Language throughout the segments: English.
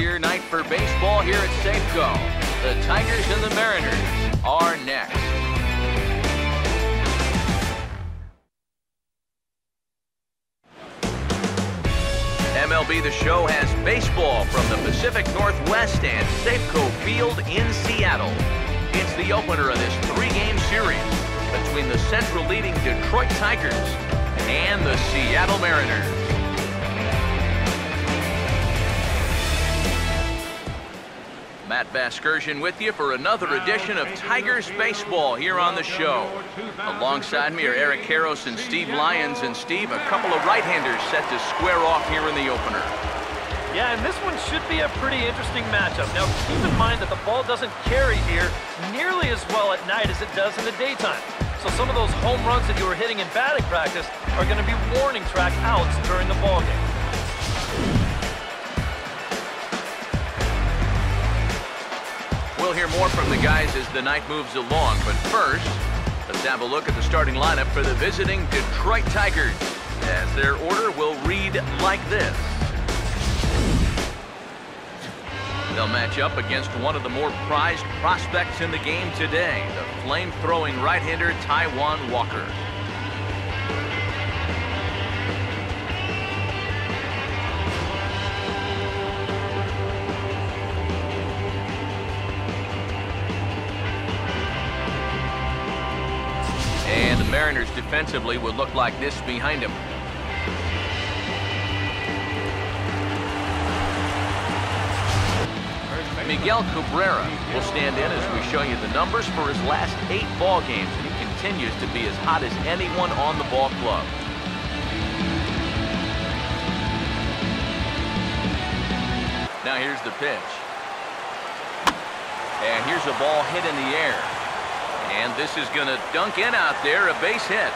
clear night for baseball here at Safeco. The Tigers and the Mariners are next. MLB The Show has baseball from the Pacific Northwest and Safeco Field in Seattle. It's the opener of this three-game series between the Central leading Detroit Tigers and the Seattle Mariners. Matt Vasgersian with you for another edition of Tigers Baseball here on the show. Alongside me are Eric Karros and Steve Lyons. And Steve, a couple of right-handers set to square off here in the opener. Yeah, and this one should be a pretty interesting matchup. Now, keep in mind that the ball doesn't carry here nearly as well at night as it does in the daytime. So some of those home runs that you were hitting in batting practice are going to be warning track outs during the ball game. We'll hear more from the guys as the night moves along, but first, let's have a look at the starting lineup for the visiting Detroit Tigers, as their order will read like this. They'll match up against one of the more prized prospects in the game today, the flame-throwing right-hander Taijuan Walker. And the Mariners defensively would look like this behind him. Miguel Cabrera will stand in as we show you the numbers for his last 8 ball games, and he continues to be as hot as anyone on the ball club. Now here's the pitch. And here's a ball hit in the air. And this is going to dunk in out there, a base hit.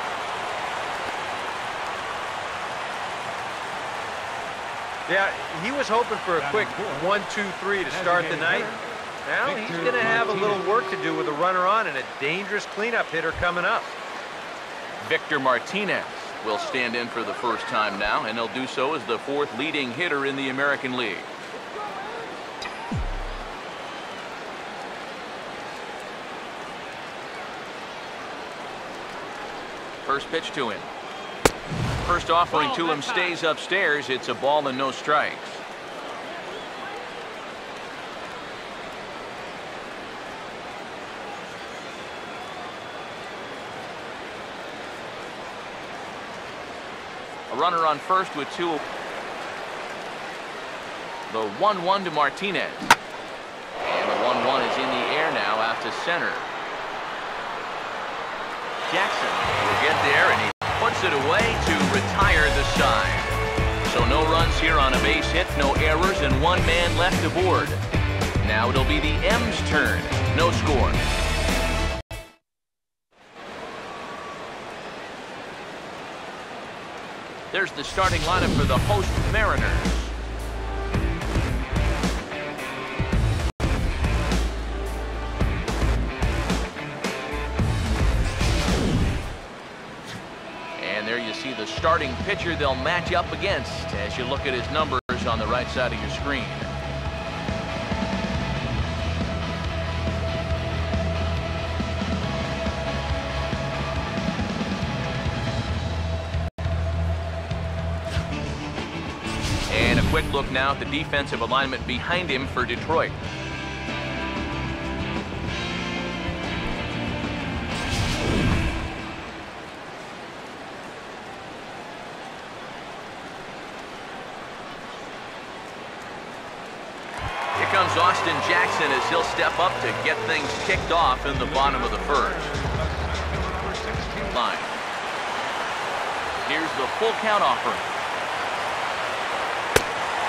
Yeah, he was hoping for a quick 1-2-3 to start the night. Now he's going to have a little work to do with a runner on and a dangerous cleanup hitter coming up. Victor Martinez will stand in for the first time now, and he'll do so as the 4th leading hitter in the American League. First pitch to him. First offering to him stays upstairs. It's a ball and no strikes. A runner on first with 2. The 1-1 to Martinez. And the 1-1 is in the air now out to center. Jackson will get there, and he puts it away to retire the side. So no runs here on a base hit, no errors, and 1 man left aboard. Now it'll be the M's turn. No score. There's the starting lineup for the host Mariners. See the starting pitcher they'll match up against as you look at his numbers on the right side of your screen. And a quick look now at the defensive alignment behind him for Detroit. Comes Austin Jackson as he'll step up to get things kicked off in the bottom of the first. Line. Here's the full count offering.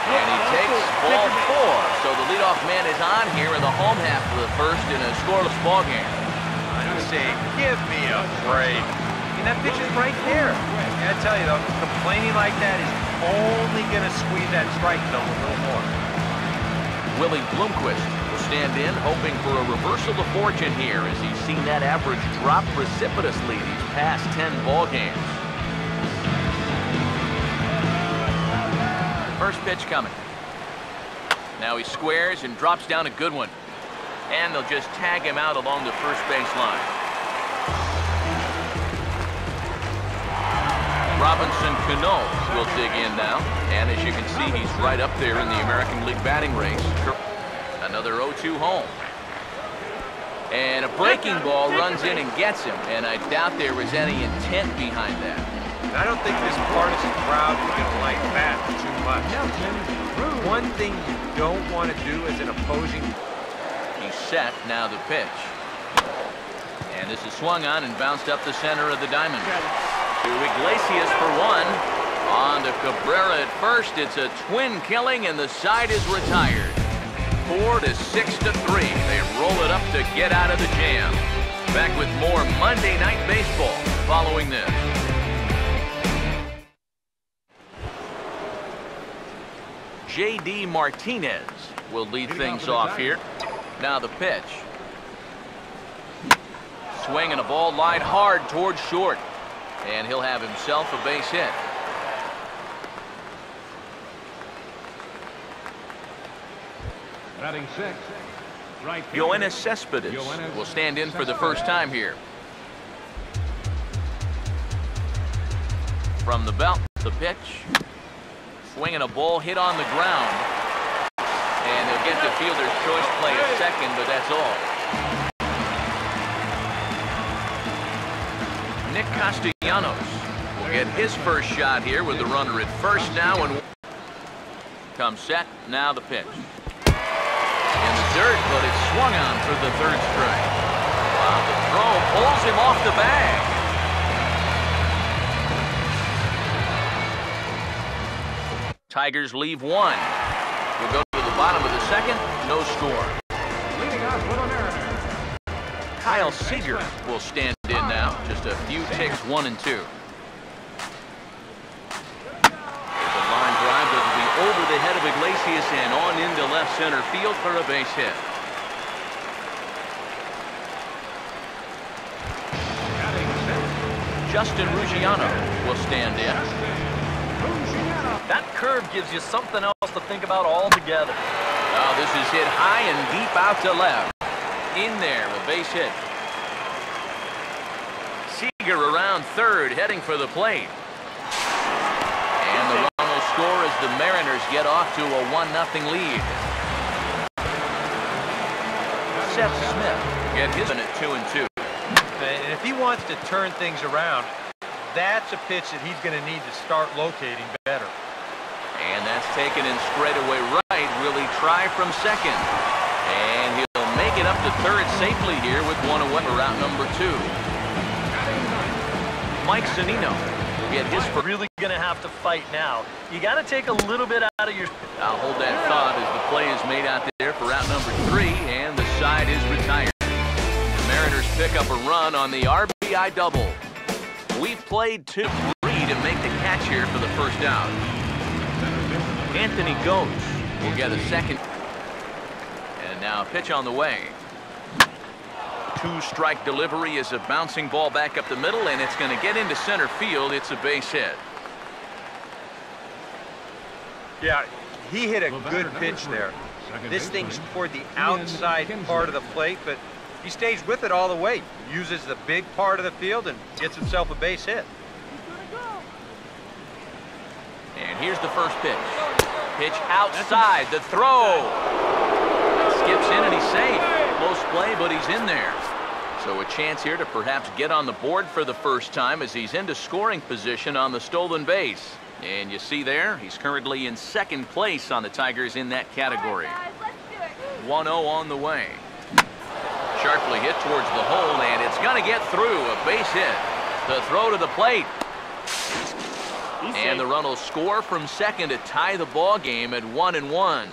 And he takes ball 4. So the leadoff man is on here in the home half of the first in a scoreless ball game. I say, give me a break. I mean, that pitch is right there. I gotta tell you though, complaining like that is only gonna squeeze that strike zone a little more. Willie Bloomquist will stand in, hoping for a reversal of fortune here as he's seen that average drop precipitously these past 10 ball games. First pitch coming. Now he squares and drops down a good one. And they'll just tag him out along the first base line. Robinson Cano will dig in now. And as you can see, he's right up there in the American League batting race. Another 0-2 home. And a breaking ball runs in and gets him. And I doubt there was any intent behind that. I don't think this partisan crowd is going to like that too much. One thing you don't want to do as an opposing... He's set, now the pitch. And this is swung on and bounced up the center of the diamond. To Iglesias for one. On to Cabrera at first. It's a twin killing and the side is retired. 4-6-3. They roll it up to get out of the jam. Back with more Monday Night Baseball following this. J.D. Martinez will lead things off here. Now the pitch. Swinging a ball line hard towards short. And he'll have himself a base hit. Batting six. Right. Yoenis Cespedes will stand in for the first time here. From the belt, the pitch. Swinging a ball hit on the ground. And he'll get the fielder's choice play a second, but that's all. Nick Castellanos will get his first shot here with the runner at first now. And comes set, now the pitch. In the dirt, but it's swung on for the third strike. Wow, the throw pulls him off the bag. Tigers leave one. We'll go to the bottom of the second. No score. Leading off with a Mariner. Kyle Seager will stand in now. Just a few ticks, 1 and 2. There's a line drive that will be over the head of Iglesias and on into left center field for a base hit. Justin Ruggiano will stand in. That curve gives you something else to think about altogether. Oh, this is hit high and deep out to left. In there, a base hit. Seager around third, heading for the plate. And the run will score as the Mariners get off to a 1-0 lead. Seth Smith get his in at 2 and 2. And if he wants to turn things around, that's a pitch that he's going to need to start locating better. And that's taken in straightaway right. Will he try from second? And he'll make it up to third safely here with one away for out number 2. Mike Zunino will get his first. Really going to have to fight now. You got to take a little bit out of your... I'll hold that thought as the play is made out there for out number 3, and the side is retired. The Mariners pick up a run on the RBI double. We've played 2-3 to make the catch here for the first out. Anthony Goetz will get a second. And now a pitch on the way. 2-strike delivery is a bouncing ball back up the middle, and it's going to get into center field. It's a base hit. Yeah, he hit a good pitch there. This thing's toward the outside part of the plate, but he stays with it all the way. Uses the big part of the field and gets himself a base hit. And here's the first pitch. Pitch outside, the throw. Skips in and he's safe. Close play, but he's in there. So a chance here to perhaps get on the board for the first time as he's into scoring position on the stolen base. And you see there, he's currently in second place on the Tigers in that category. 1-0 on the way. Sharply hit towards the hole, and it's going to get through. A base hit. The throw to the plate. And the run will score from second to tie the ball game at 1-1.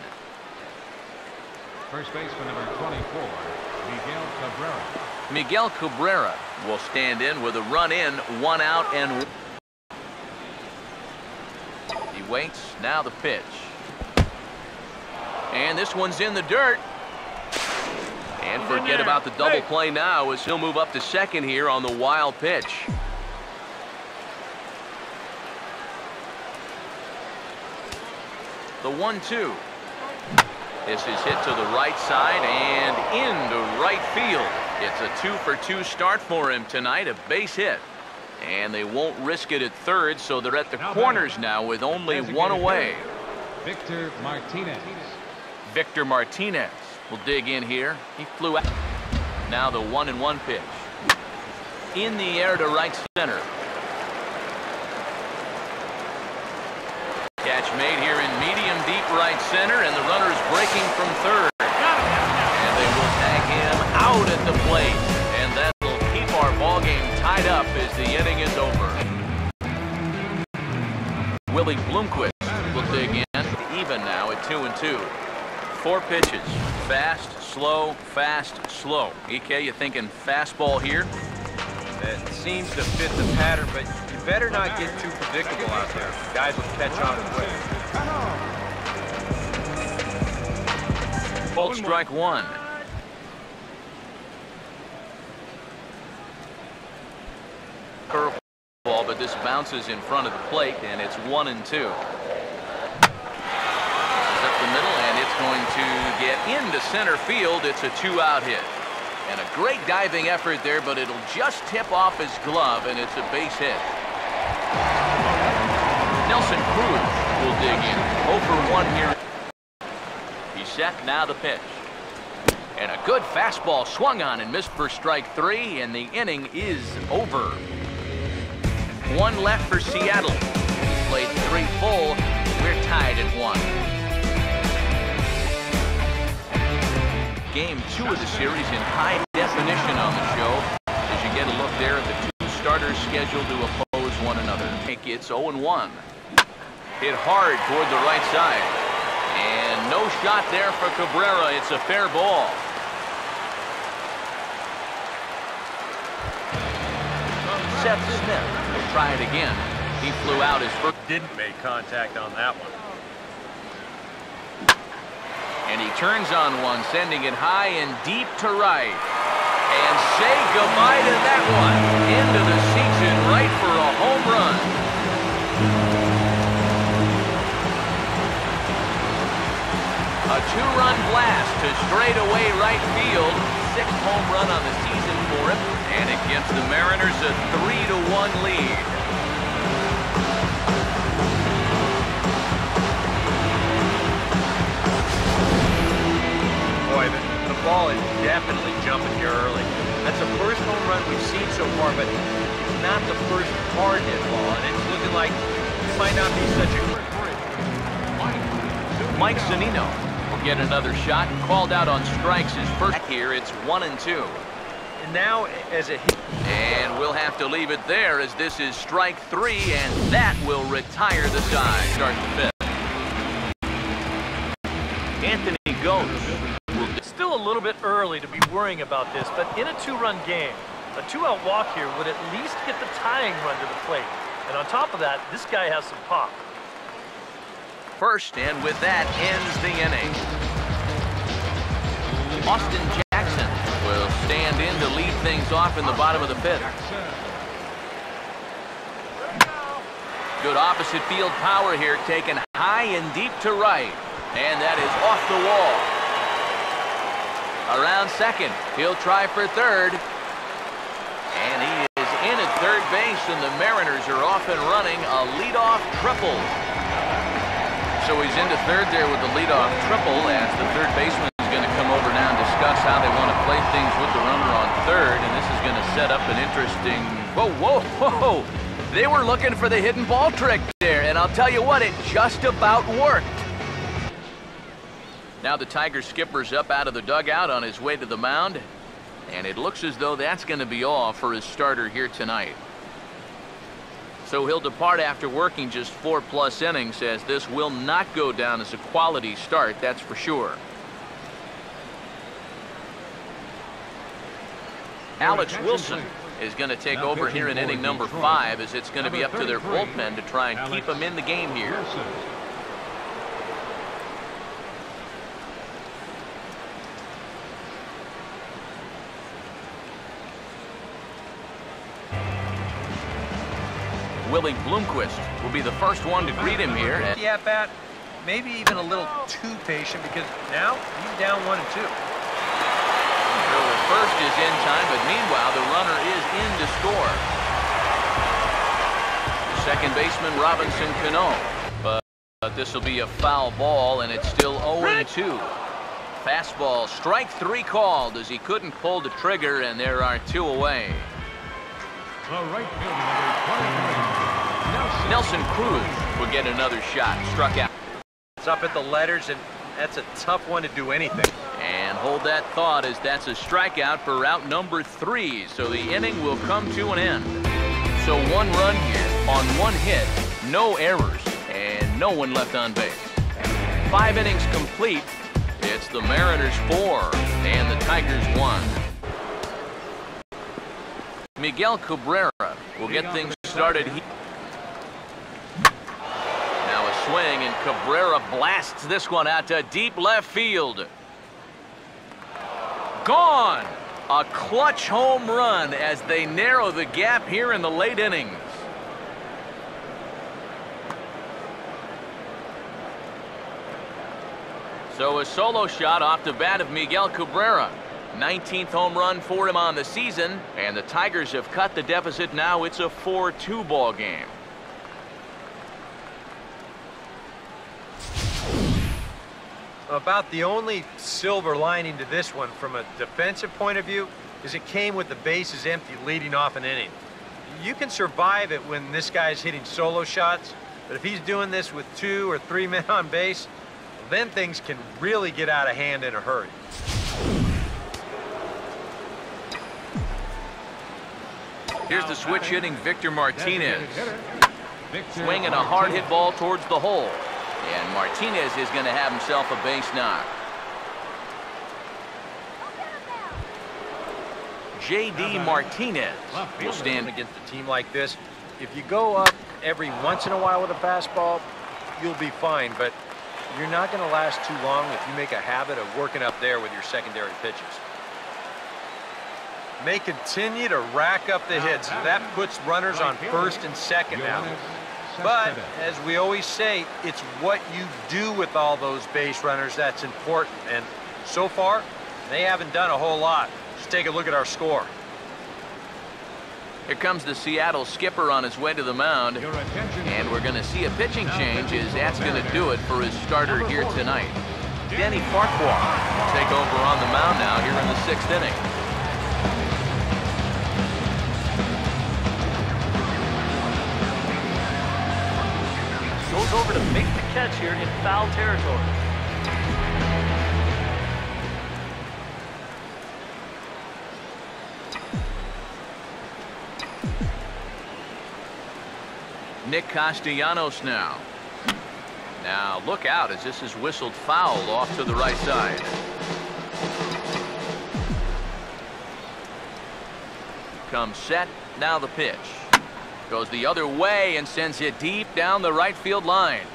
First baseman number 24, Miguel Cabrera. Miguel Cabrera will stand in with a run in, 1 out and he waits. Now the pitch. And this one's in the dirt. And forget about the double play now as he'll move up to second here on the wild pitch. The 1-2. This is hit to the right side and into right field. It's a 2-for-2 start for him tonight, a base hit. And they won't risk it at third, so they're at the corners now with only one away. Victor Martinez. Victor Martinez will dig in here. He flew out. Now the 1-1 pitch. In the air to right center. Catch made here in medium deep right center, and the runner's breaking from third. And they will tag him out at the plate. And that will keep our ball game tied up as the inning is over. Willie Bloomquist will dig in. Even now at 2-2. 4 pitches. Fast, slow, fast, slow. EK, you thinking fastball here? It seems to fit the pattern, but you better not get too predictable out there. Guys will catch on quick. Ball strike 1. Curveball, but this bounces in front of the plate, and it's 1-2. This is up the middle, and it's going to get into center field. It's a 2-out hit. And a great diving effort there, but it'll just tip off his glove, and it's a base hit. Nelson Cruz will dig in. 0-for-1 here. He's set, now the pitch. And a good fastball swung on and missed for strike 3, and the inning is over. 1 left for Seattle. He's played 3 full. We're tied at 1. Game 2 of the series in high definition on the show as you get a look there at the 2 starters scheduled to oppose one another. It's 0-1. Hit hard toward the right side. And no shot there for Cabrera. It's a fair ball. Seth Smith will try it again. He flew out his first. Didn't make contact on that one. And he turns on one, sending it high and deep to right. And say goodbye to that one. Into the season right for a home run. A 2-run blast to straightaway right field. 6th home run on the season for him. And it gives the Mariners a 3-1 lead. Boy, the ball is definitely jumping here early. That's the first home run we've seen so far, but it's not the first hard hit ball, and it's looking like it might not be such a quick break. Mike Zunino will get another shot. Called out on strikes his first here. It's 1-2. And now as a hit. And we'll have to leave it there as this is strike 3, and that will retire the side. Start the 5th. Anthony Gomes. It's still a little bit early to be worrying about this, but in a 2-run game, a 2-out walk here would at least get the tying run to the plate. And on top of that, this guy has some pop. First, and with that ends the inning. Austin Jackson will stand in to lead things off in the bottom of the 5th. Good opposite field power here, taken high and deep to right. And that is off the wall. Around second. He'll try for third. And he is in at third base, and the Mariners are off and running a leadoff triple. So he's into third there with the leadoff triple as the third baseman is going to come over now and discuss how they want to play things with the runner on third. And this is going to set up an interesting... Whoa, whoa, whoa! They were looking for the hidden ball trick there, and I'll tell you what, it just about worked. Now the Tiger skipper's up out of the dugout on his way to the mound, and it looks as though that's going to be all for his starter here tonight. So he'll depart after working just 4+ innings, as this will not go down as a quality start, that's for sure. Alex Wilson is going to take over here in inning number 5, as it's going to be up to their bullpen to try and keep him in the game here. Willie Bloomquist will be the first one to greet him here. Yeah, Pat, maybe even a little too patient because now he's down 1-2. So the first is in time, but meanwhile the runner is in to score. Second baseman Robinson Cano, but this will be a foul ball, and it's still 0-2. Fastball, strike 3 called as he couldn't pull the trigger, and there are 2 away. The right fielder, number 23, Nelson Cruz will get another shot, struck out. It's up at the letters, and that's a tough one to do anything. And hold that thought, as that's a strikeout for route number 3, so the inning will come to an end. So 1 run here on 1 hit, no errors, and no one left on base. 5 innings complete. It's the Mariners 4 and the Tigers 1. Miguel Cabrera will get things started here. Now a swing, and Cabrera blasts this one out to deep left field. Gone! A clutch home run as they narrow the gap here in the late innings. So a solo shot off the bat of Miguel Cabrera. 19th home run for him on the season, and the Tigers have cut the deficit. Now it's a 4-2 ball game. About the only silver lining to this one from a defensive point of view is it came with the bases empty leading off an inning. You can survive it when this guy's hitting solo shots, but if he's doing this with 2 or 3 men on base, then things can really get out of hand in a hurry. Here's the switch hitting Victor Martinez. Swinging a hard hit ball towards the hole. And Martinez is going to have himself a base knock. J.D. Martinez will stand against a team like this. If you go up every once in a while with a fastball, you'll be fine, but you're not going to last too long if you make a habit of working up there with your secondary pitches. May continue to rack up the hits. That puts runners on first and second now. But, as we always say, it's what you do with all those base runners that's important. And so far, they haven't done a whole lot. Just take a look at our score. Here comes the Seattle skipper on his way to the mound. And we're going to see a pitching change, as that's going to do it for his starter here tonight. Danny Farquhar will take over on the mound now here in the 6th inning. Goes over to make the catch here in foul territory. Nick Castellanos now. Now look out, as this is whistled foul off to the right side. Comes set, now the pitch. Goes the other way and sends it deep down the right field line.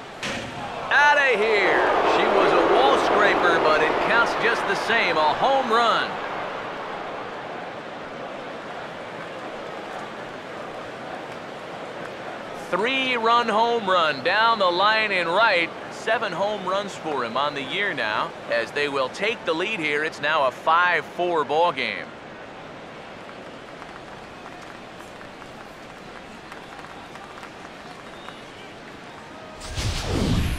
Out of here! She was a wall scraper, but it counts just the same. A home run. Three-run home run down the line in right. 7 home runs for him on the year now, as they will take the lead here. It's now a 5-4 ball game.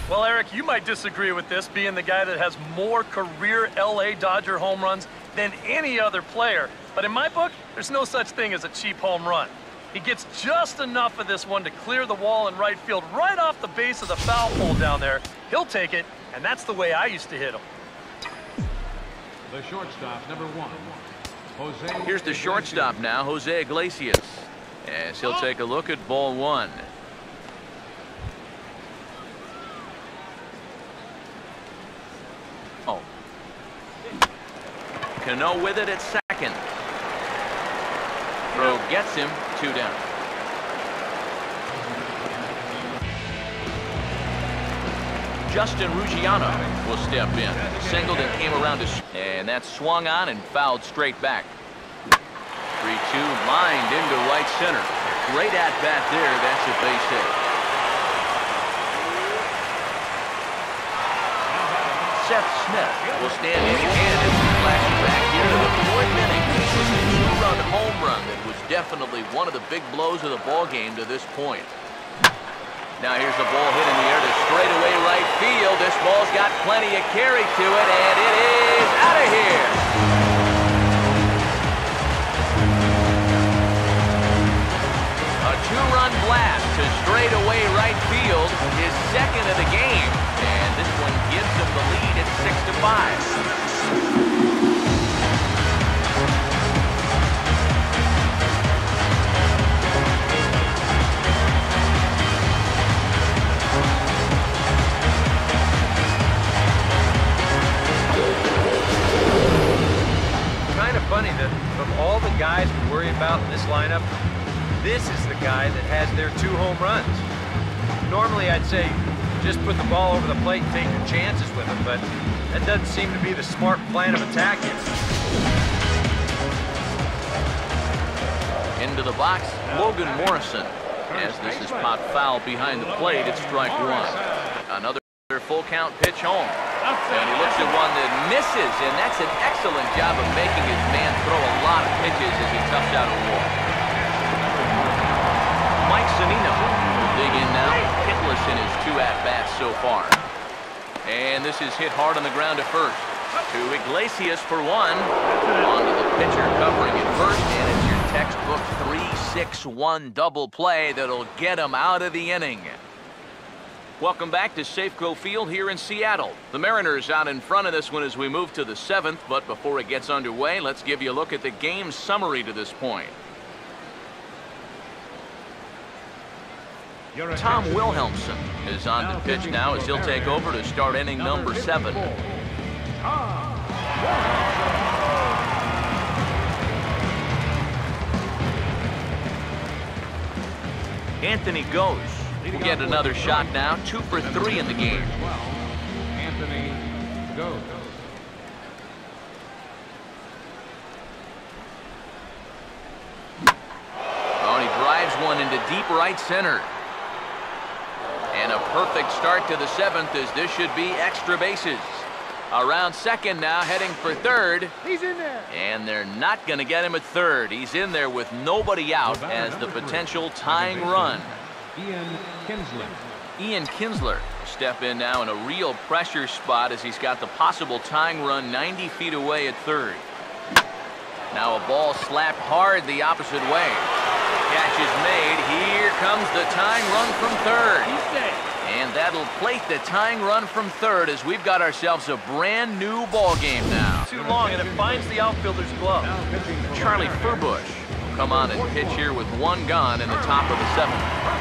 Well, Eric, you might disagree with this, being the guy that has more career LA Dodger home runs than any other player. But in my book, there's no such thing as a cheap home run. He gets just enough of this one to clear the wall in right field right off the base of the foul pole down there. He'll take it, and that's the way I used to hit him. The shortstop, number 1, Jose. Here's the shortstop now, Jose Iglesias, as he'll take a look at ball 1. Oh. Cano with it at second. Throw gets him, 2 down. Justin Ruggiano will step in. Singled and came around and that swung on and fouled straight back. 3-2 lined into right center. Great at bat there. That's a base hit. Martinez will stand in again as we flash it back here to the fourth inning. This was a two-run home run that was definitely one of the big blows of the ball game to this point. Now here's the ball hit in the air to straightaway right field. This ball's got plenty of carry to it, and it is out of here. A two-run blast to straightaway right field, his second of the game, and this one gives him the lead at 6-5. Kind of funny that of all the guys we worry about in this lineup, this is the guy that has their 2 home runs. Normally I'd say just put the ball over the plate and take your chances with him, but that doesn't seem to be the smart plan of attack here. Into the box, Logan Morrison. As this is popped foul behind the plate, it's strike one. Another full count pitch home. And he looks at one that misses, and that's an excellent job of making his man throw a lot of pitches as he toughs out a wall. Mike Zunino will dig in now, hitless in his 2 at-bats so far. And this is hit hard on the ground to first. To Iglesias for 1. On to the pitcher covering at first, and it's your textbook 3-6-1 double play that'll get him out of the inning. Welcome back to Safeco Field here in Seattle. The Mariners out in front of this one as we move to the 7th, but before it gets underway, let's give you a look at the game summary to this point. Tom Wilhelmsen is on the pitch now as he'll take over to start inning number 7. Anthony goes. We'll get another shot now, 2 for 3 in the game. Anthony goes. Oh, he drives one into deep right center. And a perfect start to the 7th as this should be extra bases. Around second now, heading for third. He's in there. And they're not going to get him at third. He's in there with nobody out as the potential tying run. Ian Kinsler step in now in a real pressure spot as he's got the possible tying run 90 feet away at third. Now a ball slapped hard the opposite way. Catch is made. Here comes the tying run from third. And that'll plate the tying run from third as we've got ourselves a brand new ball game now. Too long, and it finds the outfielder's glove. Charlie Furbush will come on and pitch here with 1 gone in the top of the 7th.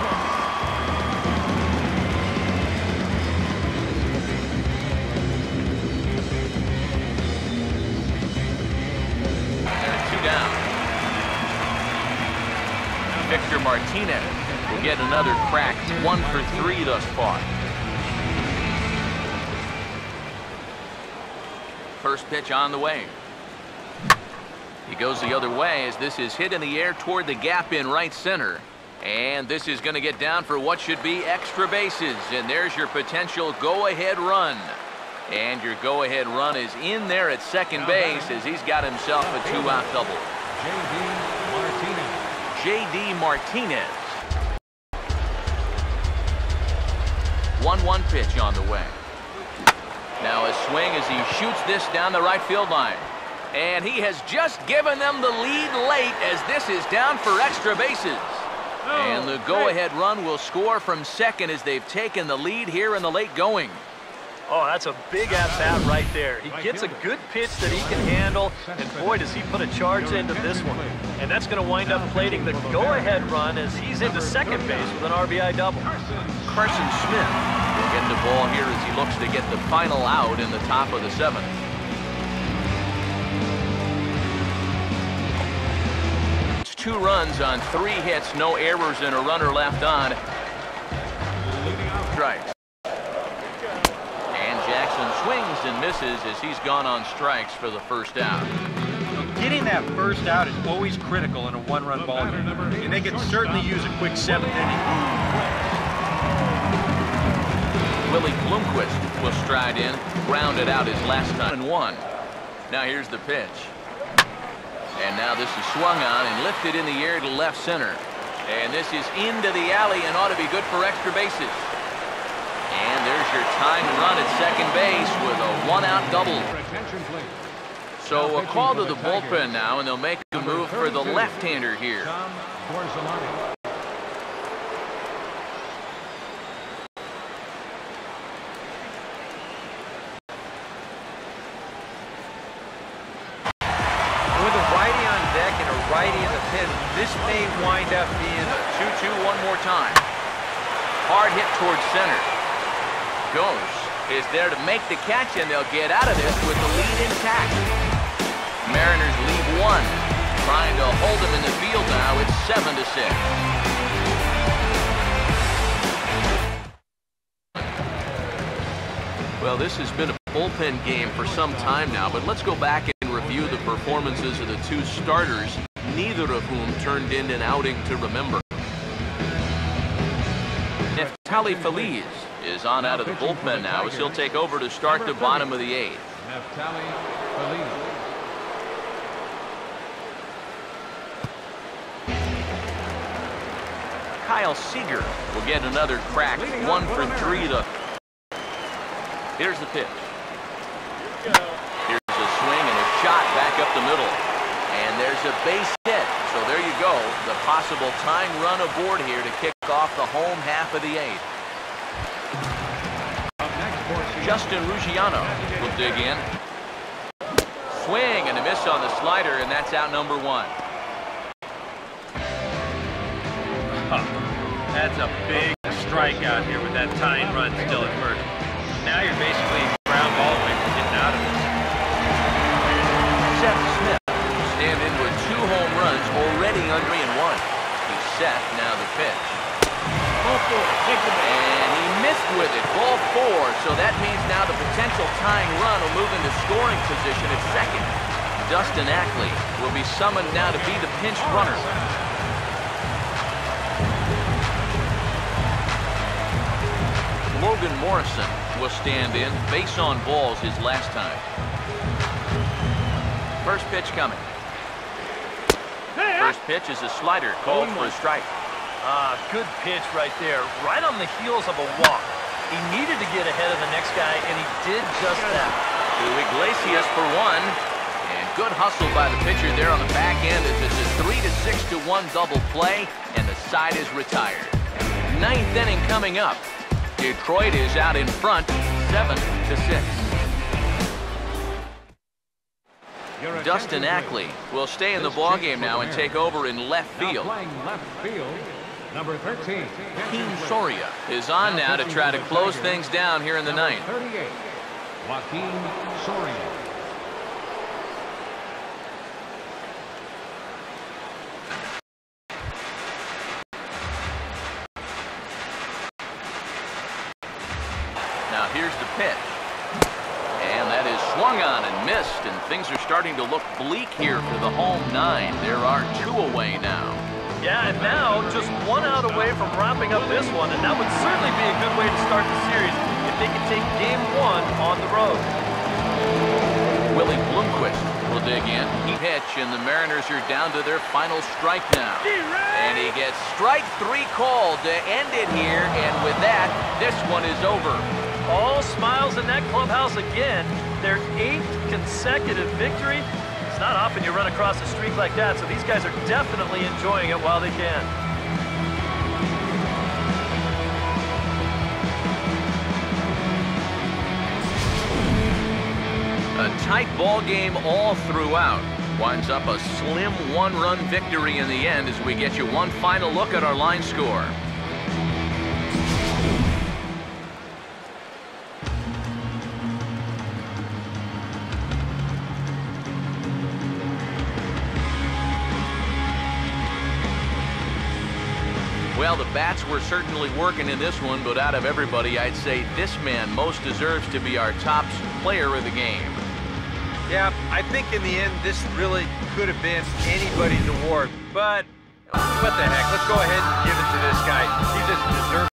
Down. Victor Martinez will get another crack, 1 for 3 thus far. First pitch on the way. He goes the other way as this is hit in the air toward the gap in right center. And this is going to get down for what should be extra bases. And there's your potential go-ahead run. And your go-ahead run is in there at second base as he's got himself a 2-out double. J.D. Martinez. 1-1 pitch on the way. Now a swing as he shoots this down the right field line. And he has just given them the lead late as this is down for extra bases. And the go-ahead run will score from second as they've taken the lead here in the late going. Oh, that's a big at-bat right there. He gets a good pitch that he can handle, and boy, does he put a charge into this one. And that's going to wind up plating the go-ahead run as he's into second base with an RBI double. Carson Smith will get the ball here as he looks to get the final out in the top of the 7th. It's 2 runs on 3 hits, no errors, and a runner left on. Strikes. Swings and misses as he's gone on strikes for the first out. Getting that first out is always critical in a 1-run ball game, and they can certainly use a quick 7th inning. Willie Bloomquist will stride in. grounded out his last time and one. Now here's the pitch. And now this is swung on and lifted in the air to left center. And this is into the alley and ought to be good for extra bases. And there's your tying run at second base with a one-out double. So a call to the bullpen now, and they'll make a move for the left-hander here. With a righty on deck and a righty in the pen, this may wind up being a 2-2 one more time. Hard hit towards center. Goes is there to make the catch, and they'll get out of this with the lead intact. Mariners leave one. Trying to hold him in the field now. It's 7-6. Well, this has been a bullpen game for some time now, but let's go back and review the performances of the two starters, neither of whom turned in an outing to remember. Neftali Feliz is on out of the bullpen now as he'll take over to start the bottom of the eighth. Neftali Feliz. Kyle Seager will get another crack. 1 for 3 to. Here's the pitch. Here's a swing and a shot back up the middle. And there's a base hit. So there you go. The possible tying run aboard here to kick off the home half of the eighth. Justin Ruggiano will dig in. Swing and a miss on the slider, and that's out number 1. That's a big strikeout here with that tying run still at first. Now you're basically ground ball away from getting out of it. Seth Smith will stand in with 2 home runs already on 3-1. He's set. Now the pitch. And he missed with it. Ball 4. So that means now the potential tying run will move into scoring position at second. Dustin Ackley will be summoned now to be the pinch runner. Logan Morrison will stand in. Base on balls his last time. First pitch coming. First pitch is a slider called for a strike. Good pitch right there. Right on the heels of a walk. He needed to get ahead of the next guy, and he did just that. To Iglesias for 1. And good hustle by the pitcher there on the back end as it's a 3-6-1 double play, and the side is retired. 9th inning coming up. Detroit is out in front, 7-6. Dustin Ackley will stay in the ballgame now and take over in left field. Playing left field, number 13. Joaquin Soria is on now to try to close things down here in the 9th. 38. Joaquin Soria. Now here's the pitch. And that is swung on and missed, and things are starting to look bleak here for the home 9. There are 2 away now. Yeah, and now just 1 out away from wrapping up this one, and that would certainly be a good way to start the series if they could take game 1 on the road. Willie Bloomquist will dig in. He pitch, and the Mariners are down to their final strike now. And he gets strike 3 called to end it here, and with that, this one is over. All smiles in that clubhouse again. Their 8th consecutive victory. It's not often you run across a streak like that, so these guys are definitely enjoying it while they can. A tight ball game all throughout. Winds up a slim 1-run victory in the end as we get you one final look at our line score. Well, the bats were certainly working in this one, but out of everybody, I'd say this man most deserves to be our top player of the game. Yeah, I think in the end, this really could have been anybody's award, but what the heck? Let's go ahead and give it to this guy. He just deserves